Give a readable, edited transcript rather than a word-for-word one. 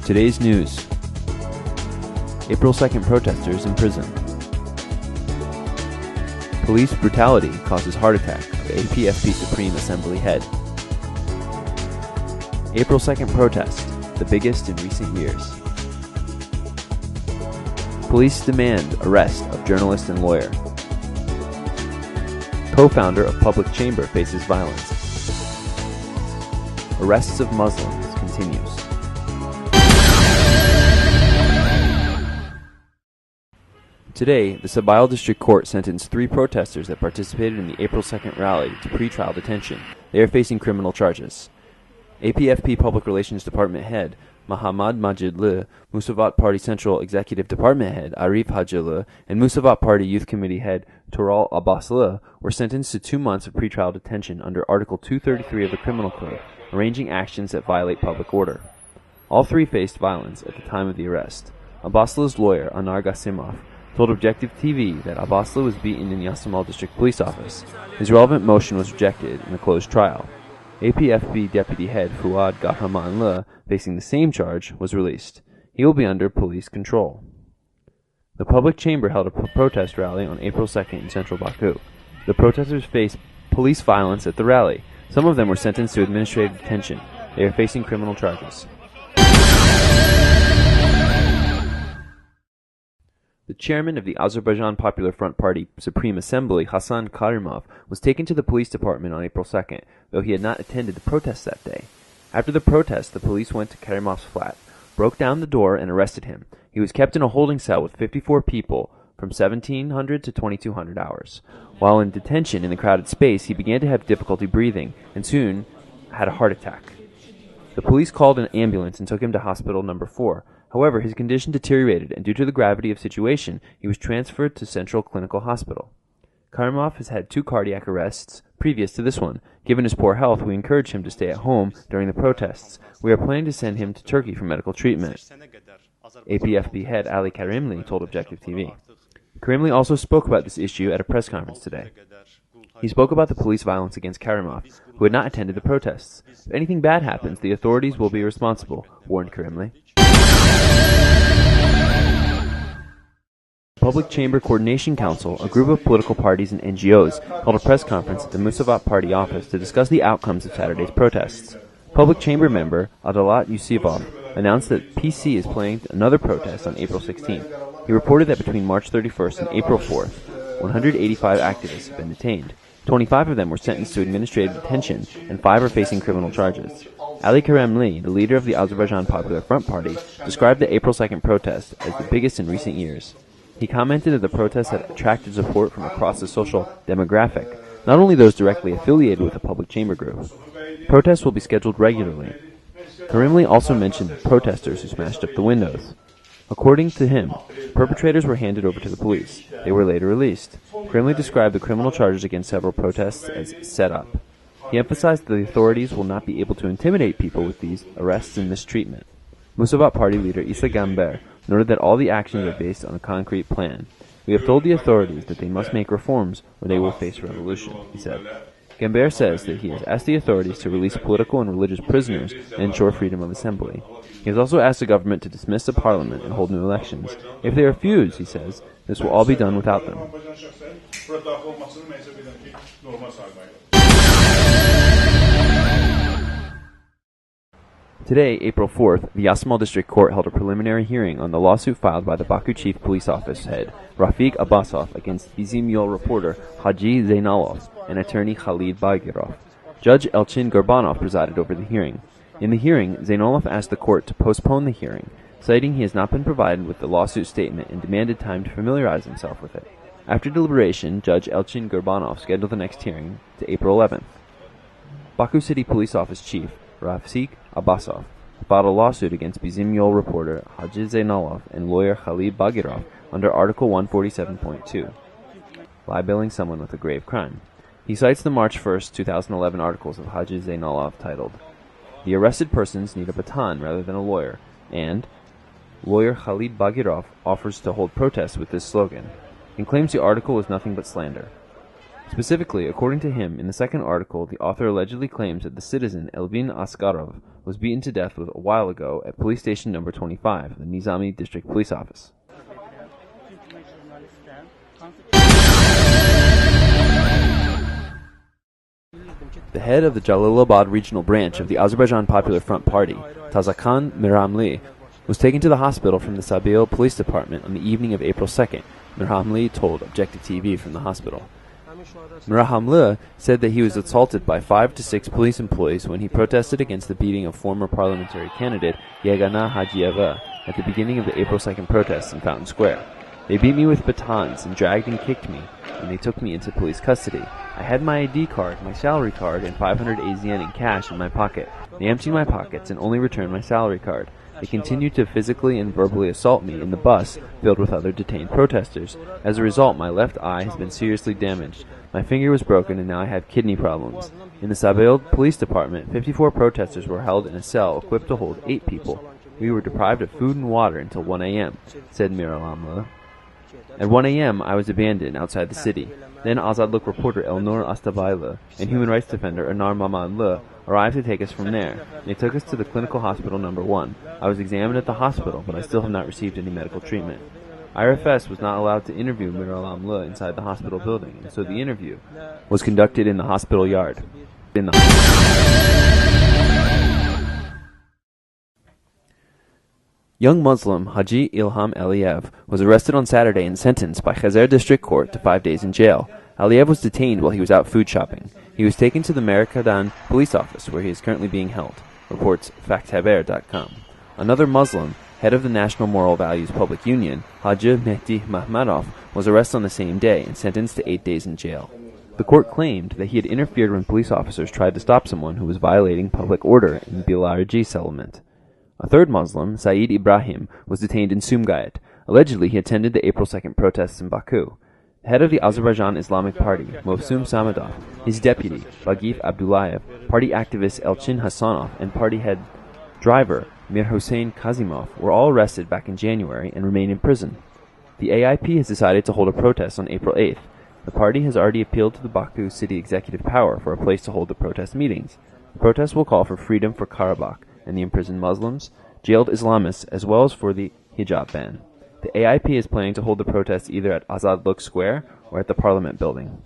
Today's news. April 2nd protesters in prison. Police brutality causes heart attack of APFP Supreme Assembly head. April 2nd protest, the biggest in recent years. Police demand arrest of journalist and lawyer. Co-founder of Public Chamber faces violence. Arrests of Muslims continues. Today, the Sabail District Court sentenced 3 protesters that participated in the April 2nd rally to pre-trial detention. They are facing criminal charges. APFP Public Relations Department Head Mahamad Majidli, Musavat Party Central Executive Department Head Arif Hajili, and Musavat Party Youth Committee Head Tural Abbasli were sentenced to 2 months of pretrial detention under Article 233 of the Criminal Code, arranging actions that violate public order. All 3 faced violence at the time of the arrest. Abbasli's lawyer, Anar Gasimov, told Objective TV that Abbasli was beaten in Yasamal District Police Office. His relevant motion was rejected in a closed trial. APFP Deputy Head Fuad Gahramanli, facing the same charge, was released. He will be under police control. The Public Chamber held a protest rally on April 2nd in central Baku. The protesters faced police violence at the rally. Some of them were sentenced to administrative detention. They are facing criminal charges. The chairman of the Azerbaijan Popular Front Party Supreme Assembly, Hassan Karimov, was taken to the police department on April 2nd, though he had not attended the protests that day. After the protest, the police went to Karimov's flat, broke down the door, and arrested him. He was kept in a holding cell with 54 people from 1,700 to 2,200 hours. While in detention in the crowded space, he began to have difficulty breathing and soon had a heart attack. The police called an ambulance and took him to hospital number 4. However, his condition deteriorated, and due to the gravity of the situation, he was transferred to Central Clinical Hospital. Karimov has had 2 cardiac arrests previous to this one. Given his poor health, we encouraged him to stay at home during the protests. We are planning to send him to Turkey for medical treatment. APFP head Ali Karimli told Objective TV. Karimli also spoke about this issue at a press conference today. He spoke about the police violence against Karimov, who had not attended the protests. If anything bad happens, the authorities will be responsible, warned Karimli. Public Chamber Coordination Council, a group of political parties and NGOs, held a press conference at the Musavat Party office to discuss the outcomes of Saturday's protests. Public Chamber member Adalat Yusifov announced that PC is planning another protest on April 16th. He reported that between March 31st and April 4th, 185 activists have been detained. 25 of them were sentenced to administrative detention, and 5 are facing criminal charges. Ali Karimli, the leader of the Azerbaijan Popular Front Party, described the April 2nd protest as the biggest in recent years. He commented that the protest had attracted support from across the social demographic, not only those directly affiliated with the Public Chamber group. Protests will be scheduled regularly. Karimli also mentioned the protesters who smashed up the windows. According to him, perpetrators were handed over to the police. They were later released. Karimli described the criminal charges against several protests as set up. He emphasized that the authorities will not be able to intimidate people with these arrests and mistreatment. Musavat Party leader Isa Gamber noted that all the actions are based on a concrete plan. We have told the authorities that they must make reforms or they will face revolution, he said. Gamber says that he has asked the authorities to release political and religious prisoners and ensure freedom of assembly. He has also asked the government to dismiss the parliament and hold new elections. If they refuse, he says, this will all be done without them. Today, April 4th, the Yasamal District Court held a preliminary hearing on the lawsuit filed by the Baku Chief Police Office head Rafiq Abbasov against Bizim Yol reporter Haji Zainalov and attorney Khalid Bagirov. Judge Elchin Gurbanov presided over the hearing. In the hearing, Zainalov asked the court to postpone the hearing, citing he has not been provided with the lawsuit statement and demanded time to familiarize himself with it. After deliberation, Judge Elchin Gurbanov scheduled the next hearing to April 11th. Baku City Police Office Chief Rafiq Abbasov filed a lawsuit against Bizim Yol reporter Haji Zainalov and lawyer Khalid Bagirov under Article 147.2, libeling someone with a grave crime. He cites the March 1, 2011 articles of Haji Zainalov titled, "The arrested persons need a baton rather than a lawyer," and lawyer Khalid Bagirov offers to hold protests with this slogan, and claims the article is nothing but slander. Specifically, according to him, in the second article, the author allegedly claims that the citizen Elvin Askarov was beaten to death a while ago at police station number 25, the Nizami District Police Office. The head of the Jalalabad regional branch of the Azerbaijan Popular Front Party, Tazakan Miramli, was taken to the hospital from the Sabail Police Department on the evening of April 2nd, Miramli told Objective TV from the hospital. Miramli said that he was assaulted by 5 to 6 police employees when he protested against the beating of former parliamentary candidate Yegana Hajieva at the beginning of the April 2nd protests in Fountain Square. They beat me with batons and dragged and kicked me, and they took me into police custody. I had my ID card, my salary card, and 500 AZN in cash in my pocket. They emptied my pockets and only returned my salary card. They continued to physically and verbally assault me in the bus filled with other detained protesters. As a result, my left eye has been seriously damaged. My finger was broken and now I have kidney problems. In the Sabail Police Department, 54 protesters were held in a cell equipped to hold 8 people. We were deprived of food and water until 1 a.m., said Miramli. At 1 a.m., I was abandoned outside the city. Then Azadluk reporter Elnur Astabayla and human rights defender Anar Mamanlı arrived to take us from there. They took us to the clinical hospital number 1. I was examined at the hospital, but I still have not received any medical treatment. IRFS was not allowed to interview Miramli inside the hospital building, and so the interview was conducted in the hospital yard. Young Muslim Haji Ilham Aliyev was arrested on Saturday and sentenced by Khazer District Court to 5 days in jail. Aliyev was detained while he was out food shopping. He was taken to the Merkadan police office, where he is currently being held, reports FactHaber.com. Another Muslim, head of the National Moral Values Public Union, Haji Mehdi Mahmadov, was arrested on the same day and sentenced to 8 days in jail. The court claimed that he had interfered when police officers tried to stop someone who was violating public order in Bilarji settlement. A third Muslim, Saeed Ibrahim, was detained in Sumgayat. Allegedly, he attended the April 2nd protests in Baku. The head of the Azerbaijan Islamic Party, Mohsum Samadov, his deputy, Bagif Abdullayev, party activist Elchin Hasanov, and party head driver Mir Hossein Kazimov were all arrested back in January and remain in prison. The AIP has decided to hold a protest on April 8th. The party has already appealed to the Baku city executive power for a place to hold the protest meetings. The protest will call for freedom for Karabakh and the imprisoned Muslims, jailed Islamists, as well as for the hijab ban. The AIP is planning to hold the protest either at Azadluk Square or at the Parliament building.